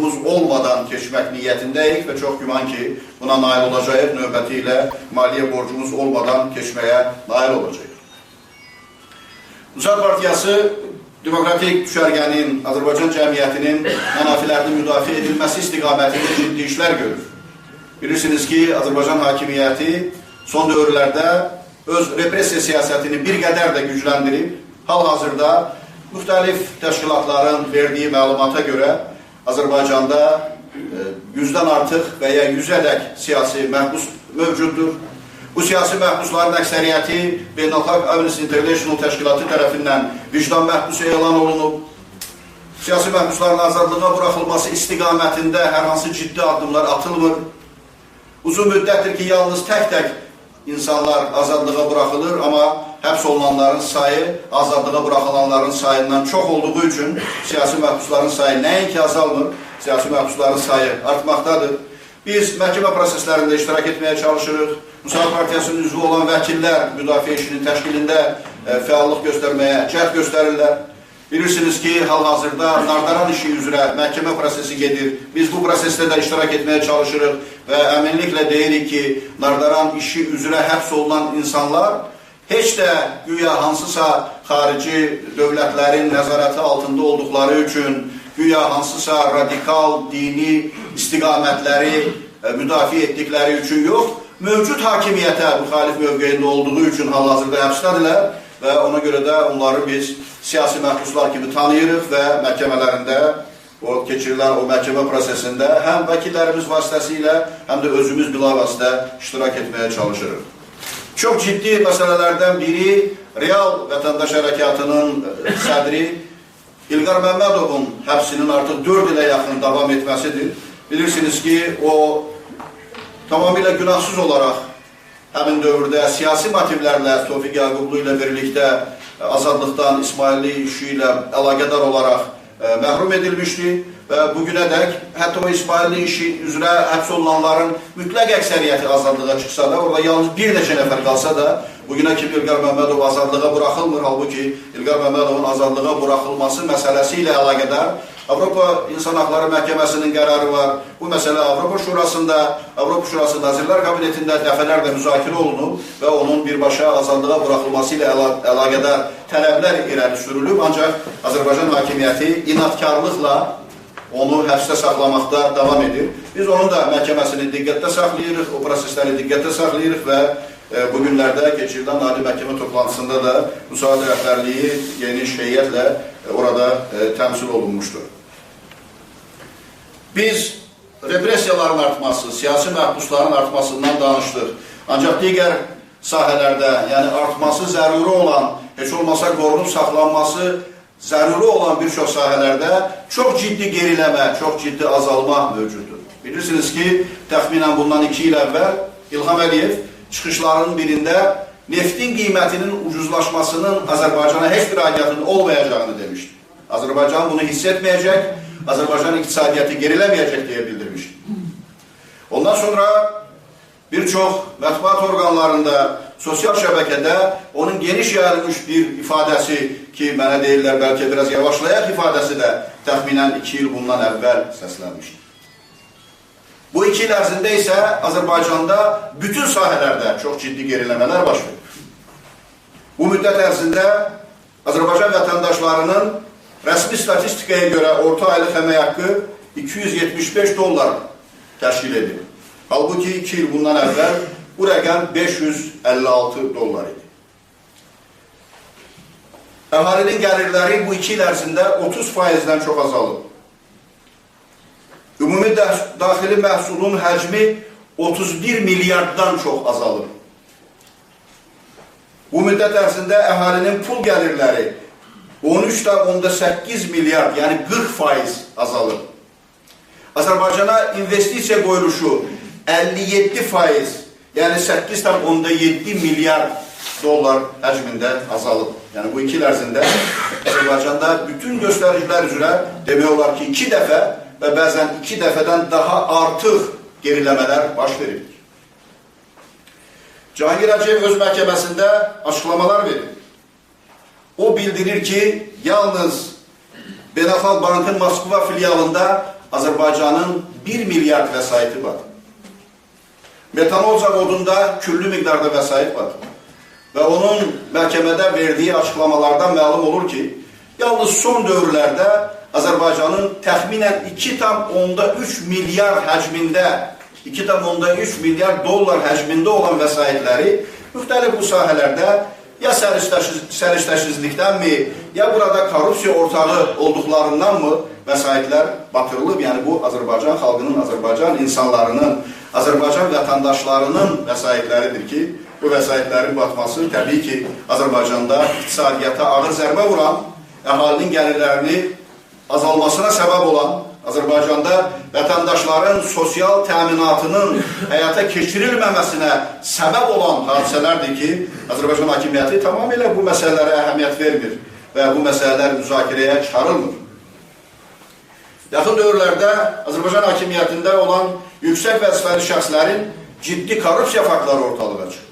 borcumuz olmadan keçmək niyyətindəyik və çox güman ki, buna nail olacağıq, növbəti ilə maliyyə borcumuz olmadan keçməyə nail olacaq. Müsaad Partiyası demokratik düşərgənin, Azərbaycan cəmiyyətinin mənafilərinin müdafiə edilməsi istiqamətində ciddi işlər görür. Bilirsiniz ki, Azərbaycan hakimiyyəti son dövrlərdə öz repressiya siyasətini bir qədər də gücləndirib, hal-hazırda müxtəlif təşkilatların verdiyi məlumata görə Azərbaycanda 100-dən artıq və ya 100-ədək siyasi məhbus mövcuddur. Bu siyasi məhbusların əksəriyyəti Beynəlxalq Amnesty International təşkilatı tərəfindən vicdan məhbusu elan olunub. Siyasi məhbusların azadlığa buraxılması istiqamətində hər hansı ciddi addımlar atılmır. Uzun müddətdir ki, yalnız tək-tək insanlar azadlığa buraxılır, amma həbs olunanların sayı azadlığa buraxılanların sayından çox olduğu üçün siyasi məhbusların sayı nəinki azalmır, siyasi məhbusların sayı artmaqdadır. Biz məhkəmə proseslərində iştirak etməyə çalışırıq. Müsaad Partiyasının üzvü olan vəkillər müdafiə işinin təşkilində fəallıq göstərməyə cəhd göstərirlər. Bilirsiniz ki, hal-hazırda Nardaran işi üzrə məhkəmə prosesi gedir. Biz bu prosesdə də iştirak etməyə çalışırıq və əminliklə deyirik ki, Nardaran işi üzrə həbs olunan insanlar heç də güya hansısa xarici dövlətlərin nəzarəti altında olduqları üçün, güya hansısa radikal, dini istiqamətləri müdafiə etdikləri üçün yox, mövcud hakimiyyətə müxalif mövqeyində olduğu üçün hal-hazırda həbsdədirlər və ona görə də onları biz siyasi məhbuslar kimi tanıyırıq və məhkəmələrində keçirilən o məhkəmə prosesində həm vəkillərimiz vasitəsilə, həm də özümüz bilavasitə iştirak etməyə çalışırıq. Çox ciddi məsələlərdən biri Real Vətəndaş Hərəkatının sədri İlqar Məmmədovun həbsinin artıq 4 ilə yaxın davam etməsidir. Bilirsiniz ki, o tamamilə günahsız olaraq həmin dövrdə siyasi motivlərlə Tofiq Yaqublu ilə birlikdə azadlıqdan İsmailli işi ilə əlaqədar olaraq məhrum edilmişdi və bugünədək hətta o İsmailli işi üzrə həbs olunanların mütləq əksəriyyəti azadlığa çıxsa da, orada yalnız bir neçə nəfər qalsa da, bugünə kimi İlqar Məmmədov azadlığa buraxılmır. Halbuki İlqar Məmmədovun azadlığa buraxılması məsələsi ilə əlaqədar Avropa İnsan Haqları Məhkəməsinin qərarı var. Bu məsələ Avropa Şurasında Nazirlər Kabinetində dəfələrlə müzakirə olunub və onun birbaşa azadlığa buraxılması ilə əlaqədar tələblər irəli sürülüb. Ancaq Azərbaycan hakimiyyəti inadkarlıqla onu həbsdə saxlamaqda davam edir. Biz onun da məhkəməsini diqqətdə saxlayırıq, o prosesləri diqqətdə saxlayırıq və bu günlərdə keçirilən Ali Məhkəmə toplantısında da müsaade rəhbərliyi geniş heyətlə orada təmsil olunmuşdur. Biz repressiyaların artması, siyasi məhbusların artmasından danışdıq. Ancaq digər sahələrdə, yəni artması zəruri olan, heç olmasa qorunub saxlanması zəruri olan bir çox sahələrdə çox ciddi geriləmə, çox ciddi azalma mövcuddur. Bilirsiniz ki, təxminən bundan 2 il əvvəl İlham Əliyev çıxışlarının birində neftin qiymətinin ucuzlaşmasının Azərbaycana heç bir aidiyyatının olmayacağını demişdi. Azərbaycan bunu hiss etməyəcək, Azərbaycan iqtisadiyyatı geriləməyəcək deyə bildirmişdi. Ondan sonra bir çox mətbuat orqanlarında, sosial şəbəkədə onun geniş yayılmış bir ifadəsi ki, mənə deyirlər, bəlkə biraz yavaşlayaq ifadəsi də təxminən 2 il bundan əvvəl səslənmişdi. Bu 2 il ərzində isə Azərbaycanda bütün sahələrdə çox ciddi geriləmələr baş verir. Bu müddət ərzində Azərbaycan vətəndaşlarının rəsmi statistikaya görə orta aylıq əmək haqqı $275 təşkil edir. Halbuki 2 il bundan əvvəl bu rəqəm $556 idi. Əhalinin gəlirləri bu 2 il ərzində 30%-dən çox azalıb. Ümumi daxili məhsulun həcmi 31 milyarddan çox azalıb. Bu müddət ərzində əhalinin pul gəlirləri 13,8 milyard, yəni 40% azalıb. Azərbaycana investisiya qoyuluşu 57%, yəni 8,7 milyard dollar həcmində azalıb. Yəni bu 2 il ərzində Azərbaycanda bütün göstəricilər üzrə demək olar ki 2 dəfə və bəzən 2 dəfədən daha artıq geriləmələr baş verib. Cahangir Hacıyev öz məhkəməsində açıqlamalar verir. O bildirir ki, yalnız Beynəlxalq Bankın Moskva filialında Azərbaycanın 1 milyard vəsaiti var. Metanol zavodunda küllü miqdarda vəsait var. Və onun məhkəmədə verdiyi açıqlamalardan məlum olur ki, yalnız son dövrlərdə Azərbaycanın təxminən 2,3 milyard həcmində, 2,3 milyard dollar həcmində olan vəsaitləri müxtəlif bu sahələrdə ya səriştəsizlikdənmi, ya burada korrupsiya ortağı olduqlarındanmı vəsaitlər batırılıb. Yəni bu Azərbaycan xalqının, Azərbaycan insanlarının, Azərbaycan vətəndaşlarının vəsaitləridir ki, bu vəsaitlərin batması təbii ki, Azərbaycanda iqtisadiyyata ağır zərbə vuran, əhalinin gəlirlərini azalmasına səbəb olan, Azərbaycanda vətəndaşların sosial təminatının həyata keçirilməməsinə səbəb olan hadisələrdir ki, Azərbaycan hakimiyyəti tamamilə bu məsələlərə əhəmiyyət vermir və bu məsələlər müzakirəyə çıxarılmır. Yaxın dövrlərdə Azərbaycan hakimiyyətində olan yüksək vəzifəli şəxslərin ciddi korrupsiya faktları ortalığa çıxır.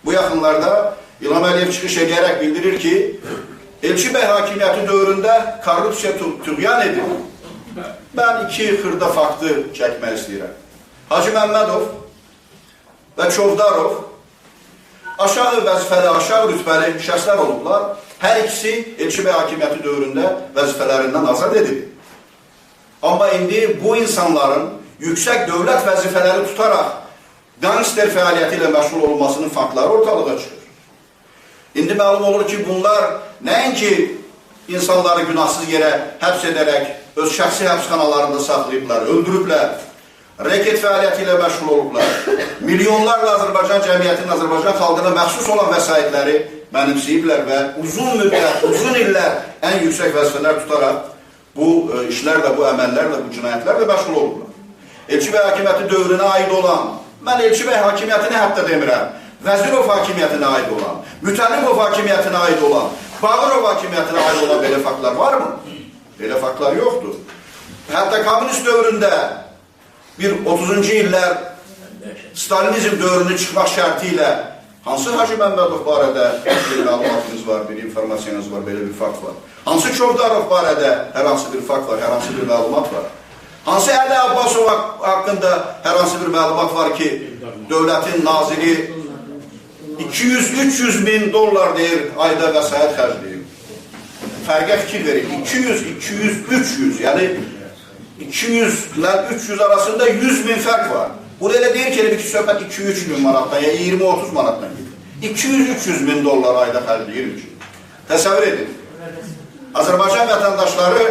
Bu yaxınlarda İlham Əliyev çıxış edərək bildirir ki, Elçi bəy hakimiyyəti dövründə korrupsiya tüğyan edir. Mən iki xırda faktı çəkmək istəyirəm. Hacı Məmmədov və Çovdarov aşağı vəzifəli, aşağı rütbəli şəxslər olublar. Hər ikisi Elçi bəy hakimiyyəti dövründə vəzifələrindən azad edildi. Amma indi bu insanların yüksək dövlət vəzifələri tutaraq gangster fəaliyyəti ilə məşğul olmasının faktları ortalığa çıxır. İndi məlum olur ki, bunlar nəinki insanları günahsız yerə həbs edərək öz şəxsi həbsxanalarında saxlayıblar, öldürüblər, reket fəaliyyəti ilə məşğul olublar. Milyonlarla Azərbaycan cəmiyyətinin, Azərbaycan xalqına məxsus olan vəsaitləri mənimsəyiblər və uzun müddət, uzun illər ən yüksək vəzifələr tutaraq bu işlərlə, bu əməllərlə, bu cinayətlərlə məşğul olublar. Elçi bəy hakimiyyəti dövrünə aid olan, mən Elçi bəy hakimiyyətini hətta demirəm, Vəzirov hakimiyyətinə aid olan, Mütəllibov hakimiyyətinə aid olan, Bağırov hakimiyyətinə aid olan belə faktlar varmı? Belə faktlar yoxdur. Hətta kommunist dövründə bir 30-cu illər Stalinizm dövrünü çıxmaq şərti ilə hansı Hacı Məmmədov barədə bir məlumatınız var, bir informasiyanız var, belə bir fakt var. Hansı Çovdarov barədə hər hansı bir fakt var, hər hansı bir məlumat var. Hansı Əli Abbasov haqqında hər hansı bir məlumat var ki, dövlətin naziri 200-300 min dollar deyir, ayda vəsait xərcləyir. Fərqə fikir verin, 200, 200, 300, yəni 200 ilə 300 arasında 100 min fərq var. Burada elə deyir ki, bir söhbət 2-3 min manatdan, ya 20-30 manatdan gedir. 200-300 min dollar ayda xərcləyirmiş. Təsəvvür edin. Azərbaycan vətəndaşları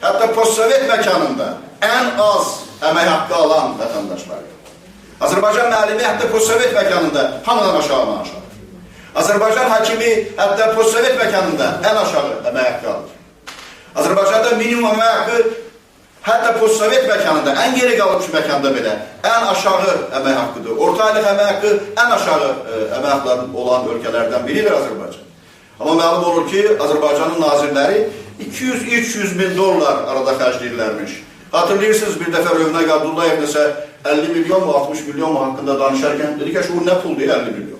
hətta postsovet məkanında ən az əmək haqqı alan vətəndaşları. Azərbaycan müəllimi hətta postsovet məkanında hamıdan aşağı maaş alır. Azərbaycan hakimi hətta postsovet məkanında ən aşağı əmək haqqı alır. Azərbaycanda minimum əmək haqqı hətta postsovet məkanında, ən geri qalmış məkanda belə ən aşağı əmək haqqıdır. Orta aylıq əmək haqqı ən aşağı əmək haqqları olan ölkələrdən biridir Azərbaycan. Amma məlum olur ki, Azərbaycanın nazirləri 200-300 min dollar arada xərcləyirlərmiş. Hatırlayırsınız, bir dəfə Rövnə Abdullayev nəsə 50 milyon mu, 60 milyon mu haqqında danışarkən dedi ki, şu nə puldur 50 milyon.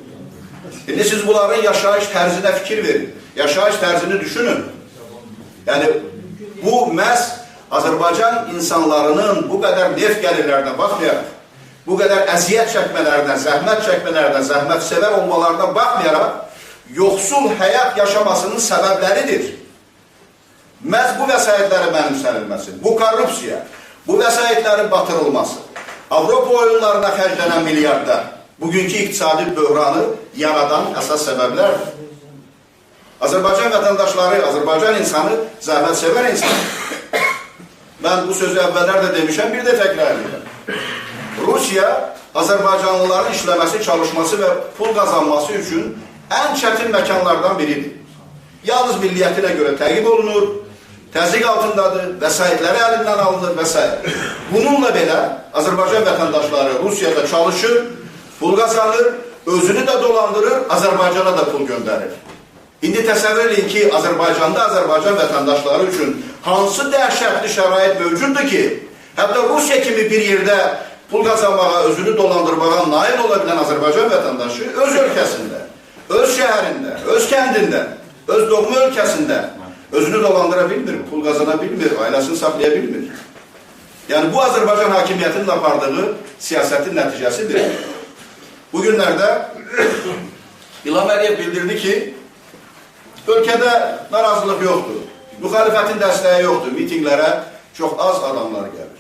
İndi siz bunların yaşayış tərzinə fikir verin, yaşayış tərzini düşünün. Yəni, bu məhz Azərbaycan insanlarının bu qədər neft gəlirlərinə baxmayaraq, bu qədər əziyyət çəkmələrindən, zəhmət sevər olmalarına baxmayaraq, yoxsul həyat yaşamasının səbəbləridir. Məhz bu vəsaitlərin mənimsənilməsi, bu korrupsiya, bu vəsaitlərin batırılması, Avropa oyunlarına xərclənən milyardlar, bugünkü iqtisadi böhranı yaradan əsas səbəblərdir. Azərbaycan vətəndaşları, Azərbaycan insanı zəhmətsevər insandır. Mən bu sözü əvvəllər də demişəm, bir də təkrar edirəm. Rusiya Azərbaycanlıların işləməsi, çalışması və pul qazanması üçün ən çətin məkanlardan biridir. Yalnız milliyyətinə görə təqib olunur, təzyiq altındadır, vəsaitləri əlindən alınır və s. Bununla belə Azərbaycan vətəndaşları Rusiyada çalışır, pul qazanır, özünü də dolandırır, Azərbaycana da pul göndərir. İndi təsəvvür edin ki, Azərbaycanda Azərbaycan vətəndaşları üçün hansı dəhşətli şərait mövcuddur ki, hətta Rusiya kimi bir yerdə pul qazanmağa, özünü dolandırmağa nail ola bilən Azərbaycan vətəndaşı öz ölkəsində, öz şəhərində, öz kəndində, öz doğma ölkəsində özünü dolandıra bilmir, pul qazana bilmir, ailəsini saxlaya bilmir. Yani bu Azərbaycan hakimiyyətinin apardığı siyasetin nəticəsidir. Bugünlerde İlham Əliyev bildirdi ki, ölkədə narazılıq yoxdur, müxalifətin dəstəyi yoxdur, mitinglərə çox az adamlar gəlir.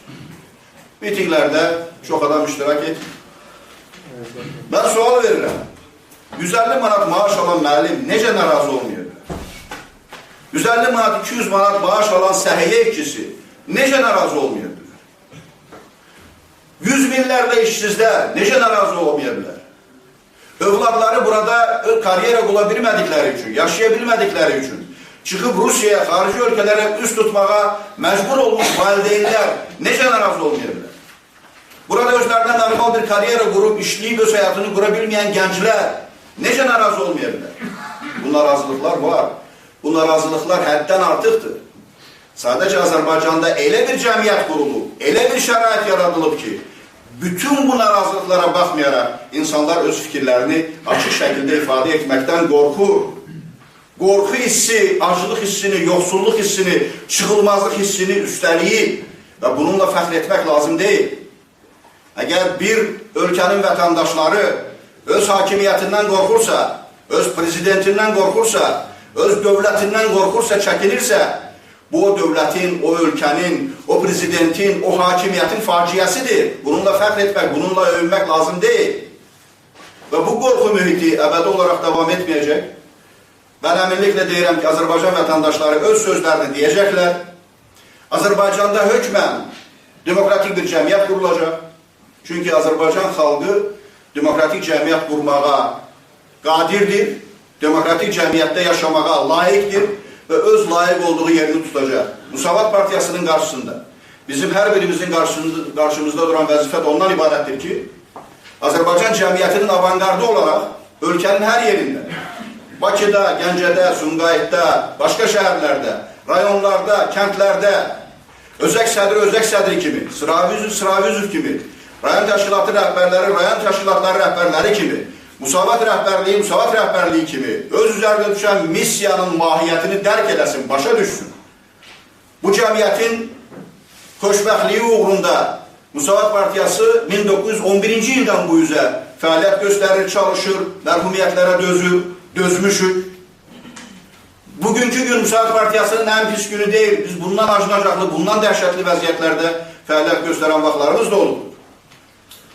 Mitinglərdə çox adam iştirak etmir. Ben sual verirəm, 150 manat maaş alan müəllim necə narazı olmuyor? 150 manat, 200 manat maaş alan səhiyyə işçisi necə narazı olmuyor? Yüz binlərlə işsizlər necə narazı olmayabilirlər? Övladları burada kariyera qula bilmədikləri üçün, yaşaya bilmədikləri üçün çıxıb Rusiyaya, xarici ölkələrə üst tutmağa məcbur olmuş valideynlər necə narazı olmayabilirlər? Burada özlərindən normal bir kariyera qurub, işləyib öz həyatını qura bilməyən gənclər necə narazı olmayabilirlər? Bu narazılıqlar var. Bu narazılıqlar həddən artıqdır. Sadəcə Azərbaycanda elə bir cəmiyyət qurulub, elə bir şərait yaradılıb ki, bütün bu narazılıqlara baxmayaraq insanlar öz fikirlərini açıq şəkildə ifadə etməkdən qorxur. Qorxu hissi, acılıq hissini, yoxsulluq hissini, çıxılmazlıq hissini üstəliyib və bununla fəxr etmək lazım deyil. Əgər bir ölkənin vətəndaşları öz hakimiyyətindən qorxursa, öz prezidentindən qorxursa, öz dövlətindən qorxursa, çəkinirsə, bu o dövlətin, o ölkənin, o prezidentin, o hakimiyyətin faciəsidir. Bununla fəxr etmək, bununla övünmək lazım deyil. Və bu qorxu mühiti əbədi olaraq davam etməyəcək. Mən əminliklə deyirəm ki, Azərbaycan vətəndaşları öz sözlərini deyəcəklər. Azərbaycanda hökmən demokratik bir cəmiyyət qurulacaq. Çünki Azərbaycan xalqı demokratik cəmiyyət qurmağa qadirdir, demokratik cəmiyyətdə yaşamağa layiqdir və öz layiq olduğu yerini tutacaq. Müsavat Partiyasının qarşısında, bizim hər birimizin qarşımızda duran vəzifət ondan ibarətdir ki, Azərbaycan cəmiyyətinin avangardı olaraq ölkənin hər yerində, Bakıda, Gəncədə, Sumqayıtda, başqa şəhərlərdə, rayonlarda, kəndlərdə, özək sədri kimi, sıravi üzv kimi, rayon təşkilatı rəhbərləri, rayon təşkilatları rəhbərləri kimi, Musavat rəhbərliyi kimi öz üzərində düşən missiyanın mahiyyətini dərk eləsin, başa düşsün. Bu cəmiyyətin xoşbəxtliyi uğrunda Musavat Partiyası 1911-ci ildən bu üzə fəaliyyət göstərir, çalışır, mərhumiyyətlərə dözmüşük. Bugünkü gün Musavat Partiyasının ən pis günü deyil, biz bundan acınacaqlı, bundan dəhşətli vəziyyətlərdə fəaliyyət göstərən vaxtlarımız da olur.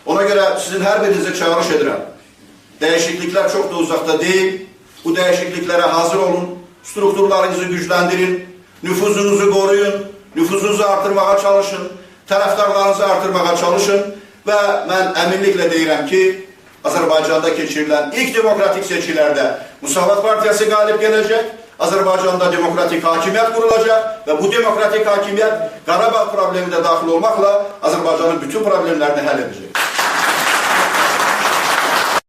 Ona görə sizin hər birinizi çağırış edirəm. Dəyişikliklər çox da uzaqda deyil. Bu dəyişikliklərə hazır olun. Strukturlarınızı gücləndirin. Nüfuzunuzu qoruyun. Nüfuzunuzu artırmağa çalışın. Tərəfdarlarınızı artırmağa çalışın. Və mən əminliklə deyirəm ki, Azərbaycanda keçirilən ilk demokratik seçkilərdə Musavat Partiyası qalib gələcək. Azərbaycanda demokratik hakimiyyət qurulacaq və bu demokratik hakimiyyət Qarabağ problemi də daxil olmaqla Azərbaycanın bütün problemlərini həll edəcək.